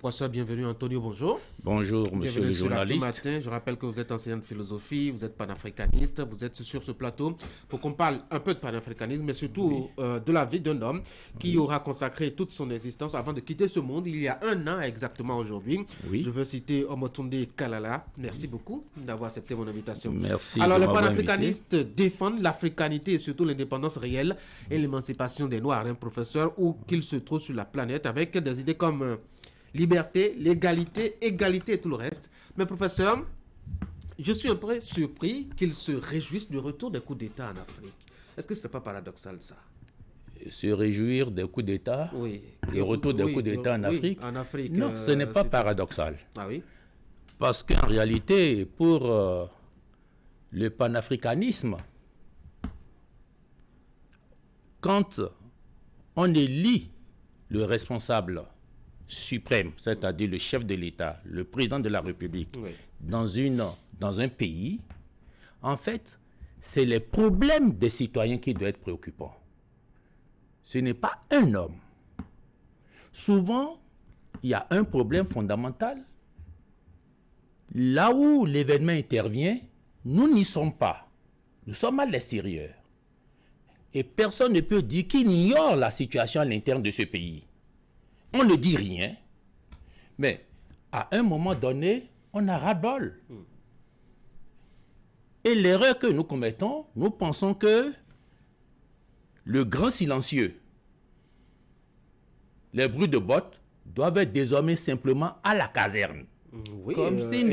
Professeur, bienvenue Antonio, bonjour. Bonjour, monsieur le journaliste. Matin. Je rappelle que vous êtes enseignant de philosophie, vous êtes panafricaniste, vous êtes sur ce plateau pour qu'on parle un peu de panafricanisme, mais surtout de la vie d'un homme qui aura consacré toute son existence avant de quitter ce monde il y a un an exactement aujourd'hui. Je veux citer Omotunde Kalala. Merci beaucoup d'avoir accepté mon invitation. Merci. Alors, les panafricanistes défendent l'africanité et surtout l'indépendance réelle et l'émancipation des Noirs, professeur, où qu'ils se trouvent sur la planète, avec des idées comme liberté, l'égalité, égalité et tout le reste. Mais professeur, je suis un peu surpris qu'ils se réjouissent du retour des coups d'État en Afrique. Est-ce que ce n'est pas paradoxal, ça? Se réjouir des coups d'État? Oui. Le retour des coups d'État en Afrique? En Afrique. Non, ce n'est pas paradoxal. Ah oui? Parce qu'en réalité, pour le panafricanisme, quand on élit le responsable suprême, c'est-à-dire le chef de l'État, le président de la République, dans un pays, en fait, c'est les problèmes des citoyens qui doivent être préoccupants. Ce n'est pas un homme. Souvent, il y a un problème fondamental. Là où l'événement intervient, nous n'y sommes pas. Nous sommes à l'extérieur. Et personne ne peut dire qu'il ignore la situation à l'interne de ce pays. On ne dit rien, mais à un moment donné, on a ras-le-bol. Et l'erreur que nous commettons, nous pensons que le grand silencieux, les bruits de bottes, doivent être désormais simplement à la caserne. Oui, comme s'ils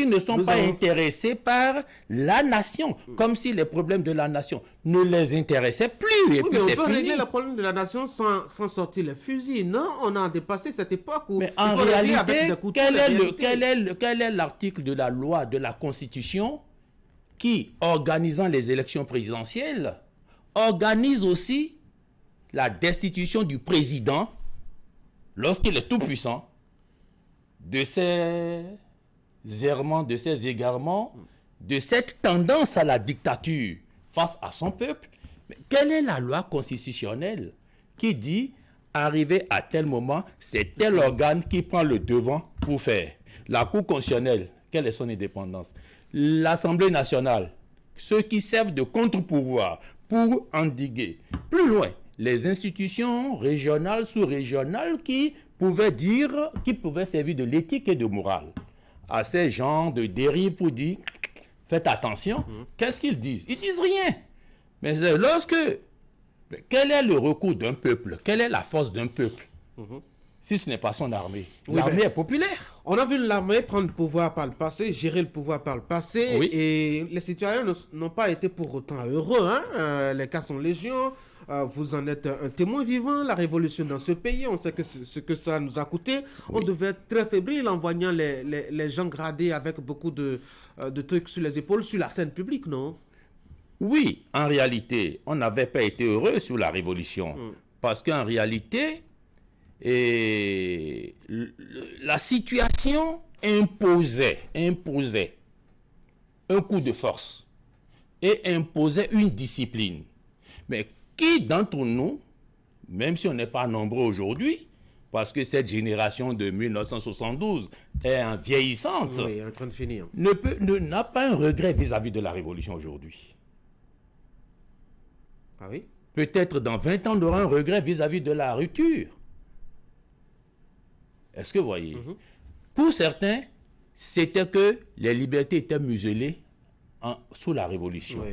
ne sont pas intéressés par la nation, comme si les problèmes de la nation ne les intéressaient plus. Et puis mais on c'est peut fini. régler le problème de la nation sans sortir les fusils. Non, on a dépassé cette époque où mais en réalité, quel est l'article de la loi, de la Constitution qui, organisant les élections présidentielles, organise aussi la destitution du président lorsqu'il est tout puissant, de ces errements, de ces égarements, de cette tendance à la dictature face à son peuple. Mais quelle est la loi constitutionnelle qui dit, arrivé à tel moment, c'est tel organe qui prend le devant pour faire? La Cour constitutionnelle, quelle est son indépendance? L'Assemblée nationale, ceux qui servent de contre-pouvoir pour endiguer. Plus loin, les institutions régionales, sous-régionales qui pouvaient servir de l'éthique et de morale à ces gens de dérive pour dire faites attention. Qu'est-ce qu'ils disent? Ils disent rien. Mais quel est le recours d'un peuple? Quelle est la force d'un peuple? Si ce n'est pas son armée. L'armée est populaire. On a vu l'armée prendre le pouvoir par le passé, gérer le pouvoir par le passé, et les citoyens n'ont pas été pour autant heureux. Les cas sont légion. Vous en êtes un témoin vivant. La révolution dans ce pays, on sait ce que ça nous a coûté. On devait être très fébrile en voyant les gens gradés avec beaucoup de trucs sur les épaules, sur la scène publique, non? Oui, en réalité, on n'avait pas été heureux sous la révolution. Parce qu'en réalité, la situation imposait un coup de force et imposait une discipline. Mais qui d'entre nous, même si on n'est pas nombreux aujourd'hui, parce que cette génération de 1972 est vieillissante, en train de finir, n'a pas un regret vis-à-vis de la révolution aujourd'hui? Ah oui? Peut-être dans 20 ans, on aura un regret vis-à-vis de la rupture. Est-ce que vous voyez? Pour certains, c'était que les libertés étaient muselées sous la Révolution.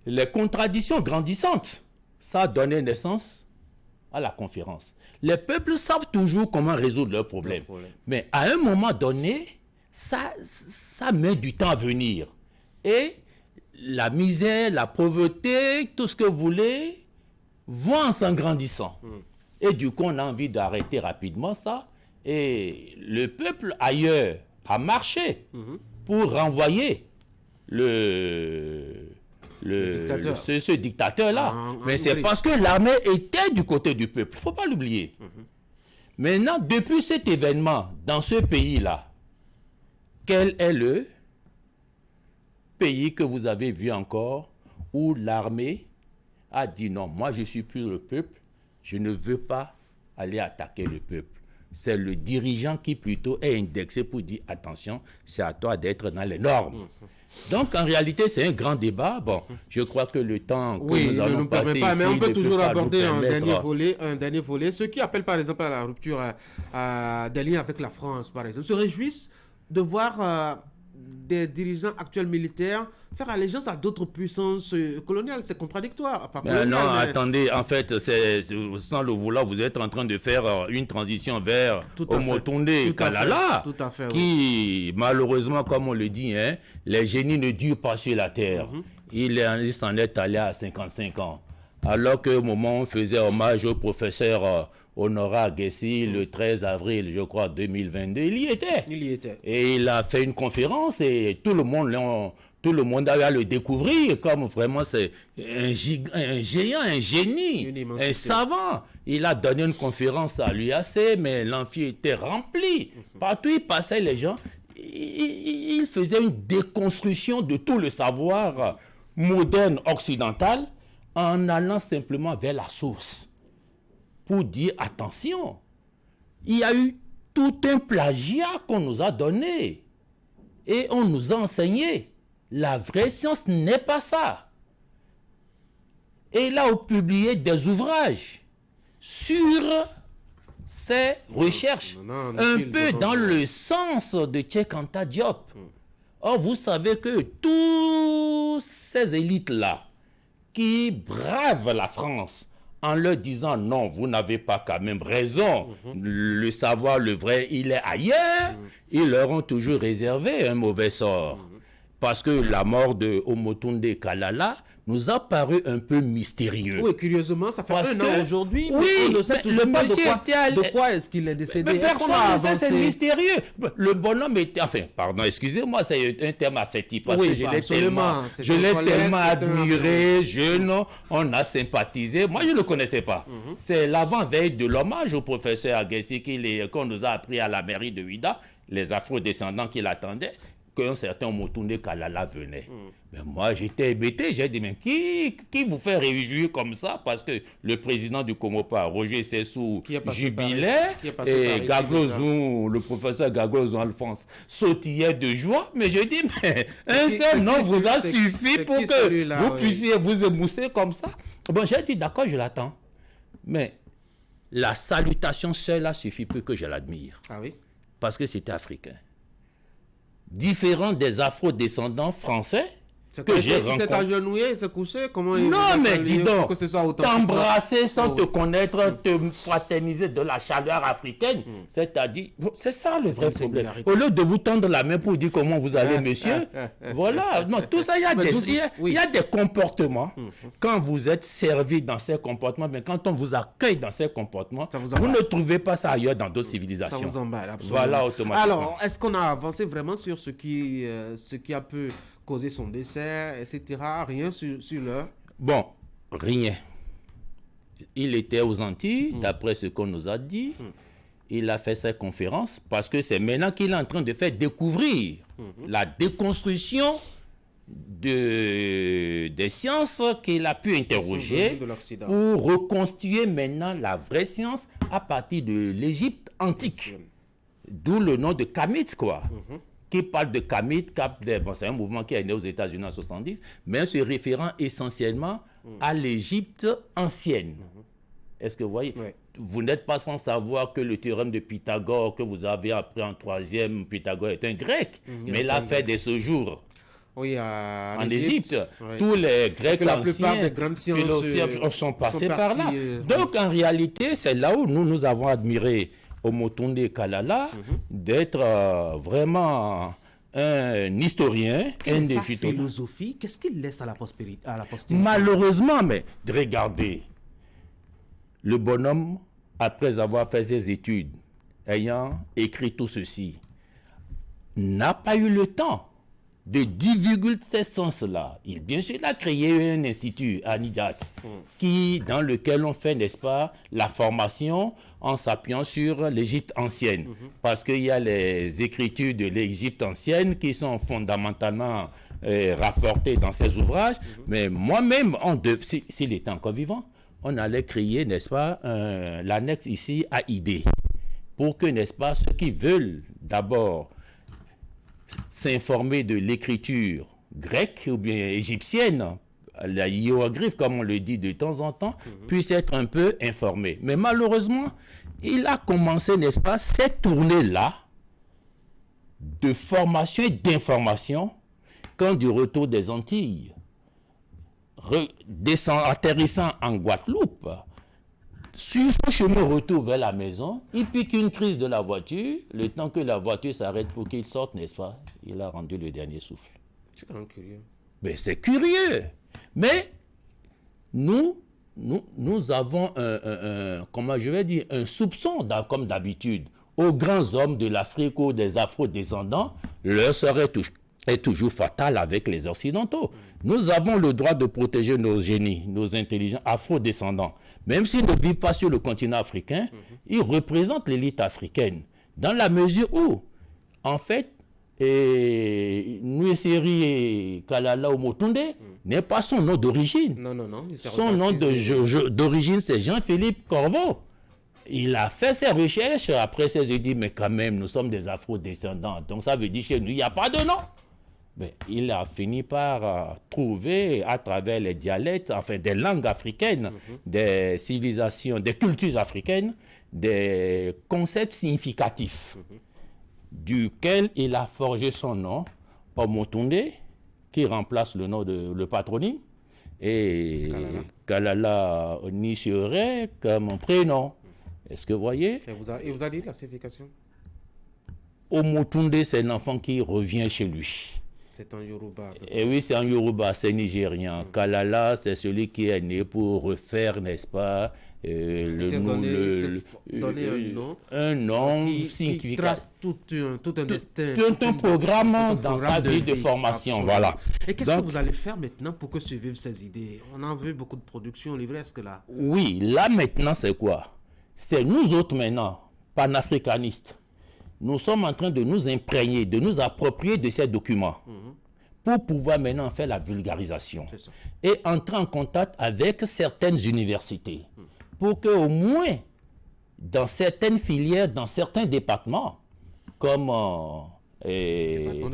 Les contradictions grandissantes, ça a donné naissance à la conférence. Les peuples savent toujours comment résoudre leurs problèmes. Mais à un moment donné, ça met du temps à venir. Et la misère, la pauvreté, tout ce que vous voulez, vont en s'engrandissant. Et du coup, on a envie d'arrêter rapidement ça. Et le peuple ailleurs a marché pour renvoyer ce dictateur-là. Mais c'est parce que l'armée était du côté du peuple. Il ne faut pas l'oublier. Maintenant, depuis cet événement, dans ce pays-là, quel est le pays que vous avez vu encore où l'armée a dit non, moi je suis plus le peuple, je ne veux pas aller attaquer le peuple. C'est le dirigeant qui plutôt est indexé pour dire attention, c'est à toi d'être dans les normes. Donc en réalité c'est un grand débat. Bon, je crois que le temps que nous allons passer ici, mais on peut toujours aborder un dernier volet. Ceux qui appellent par exemple à la rupture des liens avec la France, par exemple, se réjouissent de voir des dirigeants actuels militaires faire allégeance à d'autres puissances coloniales. C'est contradictoire. Attendez, en fait, sans le vouloir, vous êtes en train de faire une transition vers Omotunde Kalala, qui, malheureusement, comme on le dit, les génies ne durent pas sur la terre. Il s'en est allé à 55 ans. Alors qu'au moment où on faisait hommage au professeur Honorat Aguessi le 13 avril, je crois, 2022, il y était. Et il a fait une conférence et tout le monde a eu à le découvrir comme vraiment c'est un géant, un génie, un savant. Il a donné une conférence à l'UAC, mais l'amphi était rempli. Partout il passait, les gens, il faisait une déconstruction de tout le savoir moderne occidental en allant simplement vers la source pour dire attention, il y a eu tout un plagiat qu'on nous a donné et on nous a enseigné. La vraie science n'est pas ça. Et il a publié des ouvrages sur ces recherches, un peu dans le sens de Cheikh Anta Diop. Or, vous savez que toutes ces élites-là qui bravent la France en leur disant non, vous n'avez pas quand même raison, le savoir, le vrai, il est ailleurs, ils leur ont toujours réservé un mauvais sort. Parce que la mort de Omotunde Kalala nous a paru un peu mystérieux. Oui, curieusement, ça fait un an aujourd'hui, mais on ne sait toujours pas de quoi est-ce qu'il est décédé. Personne ne sait, c'est mystérieux. Le bonhomme était... Enfin, pardon, excusez-moi, c'est un terme affectif, parce que je l'ai tellement admiré, jeune, on a sympathisé. Moi, je ne le connaissais pas. C'est l'avant-veille de l'hommage au professeur Aguessi qu'on nous a appris à la mairie de Ouida, les afro-descendants qui l'attendaient, qu'un certain Omotunde Kalala venait. Mais moi, j'étais hébété. J'ai dit, mais qui vous fait réjouir comme ça? Parce que le président du Comopa, Roger Sessou, jubilait, et Gaglozou, le professeur Gaglozou Alphonse, sautillait de joie. Mais je dis, mais un seul nom vous a suffi pour que vous puissiez vous émousser comme ça? Bon, j'ai dit, d'accord, je l'attends. Mais la salutation seule a suffi pour que je l'admire. Ah oui? Parce que c'était africain. Différent des afro-descendants français que j'ai rencontrés. Il s'est agenouillé, il s'est couché, comment il... Non, mais dis donc, t'embrasser sans te connaître, te fraterniser de la chaleur africaine, c'est-à-dire, c'est ça le vrai problème. Au lieu de vous tendre la main pour dire comment vous allez, monsieur, voilà, non, tout ça, il y a des comportements. Quand vous êtes servi dans ces comportements, mais quand on vous accueille dans ces comportements, vous ne trouvez pas ça ailleurs dans d'autres civilisations. Ça vous emballe, absolument. Voilà, automatiquement. Alors, est-ce qu'on a avancé vraiment sur ce qui a pu causer son décès, etc. Rien sur l'heure? Bon, rien. Il était aux Antilles, d'après ce qu'on nous a dit. Il a fait sa conférence parce que c'est maintenant qu'il est en train de faire découvrir la déconstruction des sciences qu'il a pu interroger pour reconstruire maintenant la vraie science à partir de l'Égypte antique. D'où le nom de Kamit, quoi. Qui parle de Kamit, bon, c'est un mouvement qui est né aux États-Unis en 70, mais se référant essentiellement à l'Égypte ancienne. Est-ce que vous voyez? Vous n'êtes pas sans savoir que le théorème de Pythagore que vous avez appris en 3e, Pythagore est un grec, mais il a fait des séjours. Oui, en Égypte. Tous les Grecs anciens, philosophes sont passés par là. Donc, en réalité, c'est là où nous avons admiré Omotunde Kalala d'être vraiment un historien, un sa philosophie, qu'est-ce qu'il laisse à la postérité? Malheureusement, mais regardez, le bonhomme, après avoir fait ses études, ayant écrit tout ceci, n'a pas eu le temps de divulguer ces sens-là. Bien sûr, il a créé un institut à Nidat, dans lequel on fait, n'est-ce pas, la formation en s'appuyant sur l'Égypte ancienne. Parce qu'il y a les écritures de l'Égypte ancienne qui sont fondamentalement rapportées dans ces ouvrages. Mais moi-même, s'il était encore vivant, on allait créer, n'est-ce pas, l'annexe ici à idée. Pour que, n'est-ce pas, ceux qui veulent d'abord s'informer de l'écriture grecque ou bien égyptienne, la hiéroglyphe, comme on le dit de temps en temps, puissent être un peu informés. Mais malheureusement, il a commencé, n'est-ce pas, cette tournée-là de formation et d'information quand du retour des Antilles, atterrissant en Guadeloupe, sur son chemin retour vers la maison, il pique une crise de la voiture. Le temps que la voiture s'arrête pour qu'il sorte, n'est-ce pas, il a rendu le dernier souffle. C'est quand même curieux. Mais c'est curieux. Mais nous avons comment je vais dire, un soupçon, comme d'habitude. Aux grands hommes de l'Afrique ou des Afro-descendants, leur sort est toujours fatal avec les Occidentaux. Nous avons le droit de protéger nos génies, nos intelligents Afro-descendants. Même s'ils ne vivent pas sur le continent africain, ils représentent l'élite africaine. Dans la mesure où, en fait, Nueseri Kalala Omotunde n'est pas son nom d'origine. Non. Son nom d'origine, c'est Jean-Philippe Corveau. Il a fait ses recherches, après ça, il dit, mais quand même, nous sommes des Afro-descendants. Donc ça veut dire chez nous, il n'y a pas de nom. Mais il a fini par trouver, à travers les dialectes, enfin des langues africaines, des civilisations, des cultures africaines, des concepts significatifs, duquel il a forgé son nom, Omotunde, qui remplace le nom de le patronyme, et Kalala Oniseore comme mon prénom. Est-ce que vous voyez? Et vous a dit la signification? Omotunde, c'est l'enfant qui revient chez lui. C'est en Yoruba. Et oui, c'est en Yoruba, c'est nigérien. Kalala, c'est celui qui est né pour refaire, n'est-ce pas, donner un nom qui trace tout un destin. Tout un programme dans sa vie de formation, absolument. Voilà. Et qu'est-ce que vous allez faire maintenant pour que survivent ces idées? On a vu beaucoup de productions livresques là. Oui, là maintenant c'est quoi? C'est nous autres maintenant, panafricanistes. Nous sommes en train de nous imprégner, de nous approprier de ces documents pour pouvoir maintenant faire la vulgarisation et entrer en contact avec certaines universités pour qu'au moins dans certaines filières, dans certains départements, comme département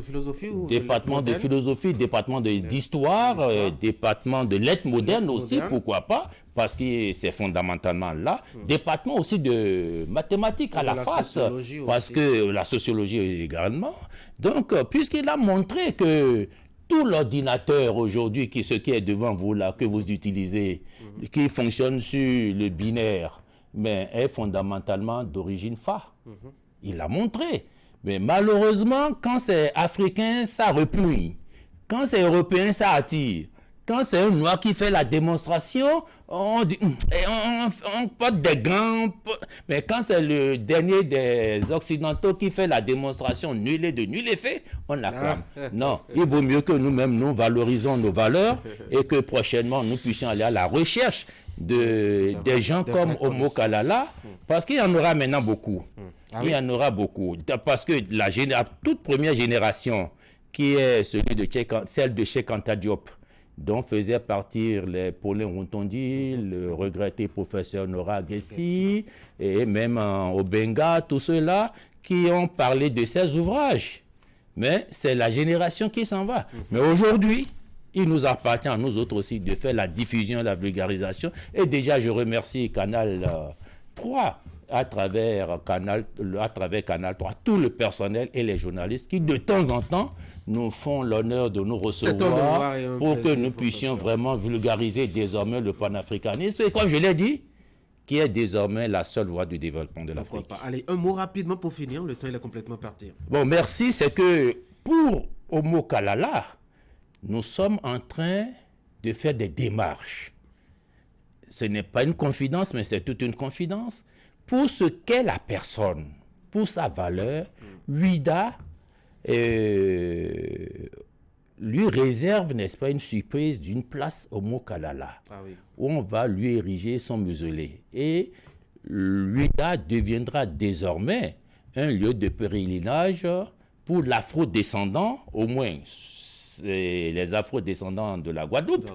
de philosophie, département d'histoire, département de lettres modernes aussi, pourquoi pas, parce que c'est fondamentalement là, département aussi de mathématiques à la face, parce que la sociologie également. Donc, puisqu'il a montré que tout l'ordinateur aujourd'hui, ce qui est devant vous là, que vous utilisez, qui fonctionne sur le binaire, mais est fondamentalement d'origine Fa. Il l'a montré. Mais malheureusement, quand c'est africain, ça repugne. Quand c'est européen, ça attire. Quand c'est un noir qui fait la démonstration, on dit, on porte des gants. Mais quand c'est le dernier des occidentaux qui fait la démonstration nul et de nul effet, on l'acclame. Non, il vaut mieux que nous-mêmes, nous valorisons nos valeurs et que prochainement, nous puissions aller à la recherche des gens comme Omo Kalala, parce qu'il y en aura maintenant beaucoup. Il y en aura beaucoup. Parce que la toute première génération, qui est celle de Cheikh Anta Diop, dont faisaient partir les Paulin Rontondi, le regretté professeur Nora Gessi, et même Obenga, tous ceux-là qui ont parlé de ces ouvrages. Mais c'est la génération qui s'en va. Mais aujourd'hui, il nous appartient à nous autres aussi de faire la diffusion, la vulgarisation. Et déjà, je remercie Canal 3, à travers Canal 3, tout le personnel et les journalistes qui, de temps en temps, nous font l'honneur de nous recevoir pour que nous puissions vraiment vulgariser désormais le panafricanisme. Et comme je l'ai dit, qui est désormais la seule voie du développement de l'Afrique. Allez, un mot rapidement pour finir, le temps il est complètement parti. Bon, merci. C'est que pour Omo Kalala, nous sommes en train de faire des démarches. Ce n'est pas une confidence, mais c'est toute une confidence. Pour ce qu'est la personne, pour sa valeur, UIDA lui réserve, n'est-ce pas, une surprise d'une place au Omo Kalala, où on va lui ériger son mausolée. Et l'UIDA deviendra désormais un lieu de pèlerinage pour l'afro-descendant, au moins les afro-descendants de la Guadeloupe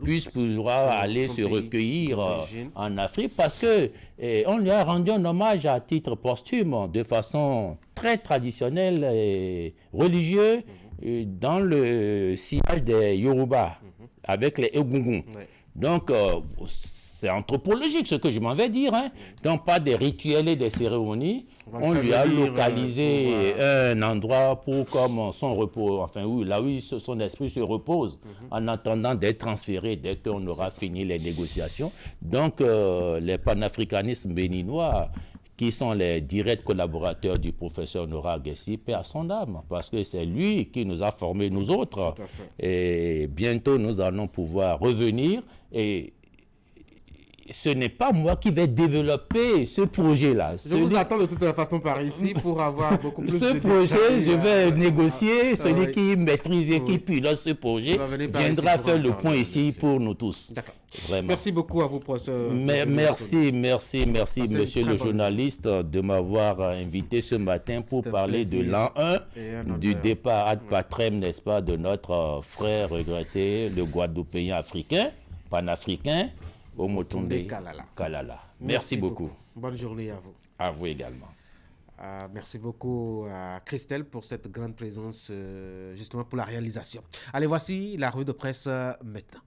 puissent pouvoir aller se recueillir en Afrique, parce que on lui a rendu un hommage à titre posthume de façon très traditionnelle et religieuse dans le sillage des Yoruba avec les Egungun. Donc, c'est anthropologique ce que je m'en vais dire. Donc, pas des rituels et des cérémonies. On lui a localisé un endroit pour comme son repos, enfin oui, là où son esprit se repose en attendant d'être transféré dès qu'on aura fini les négociations. Donc, les panafricanistes béninois, qui sont les directs collaborateurs du professeur Nora Aguessi, paix à son âme, parce que c'est lui qui nous a formés, nous autres. Et bientôt, nous allons pouvoir revenir et ce n'est pas moi qui vais développer ce projet-là. Je vous attends de toute façon par ici pour avoir beaucoup plus de projet, je vais négocier. Celui qui maîtrise et qui pilote ce projet viendra faire le point ici pour nous tous. Vraiment. Merci beaucoup à vous, professeur. Merci, monsieur le journaliste, de m'avoir invité ce matin pour parler de l'an 1 du départ ad patrem, n'est-ce pas, de notre frère regretté, le Guadeloupéen africain, panafricain, Omotunde Kalala. Merci beaucoup. Bonne journée à vous. À vous également. Merci beaucoup à Christelle pour cette grande présence, justement pour la réalisation. Allez, voici la revue de presse maintenant.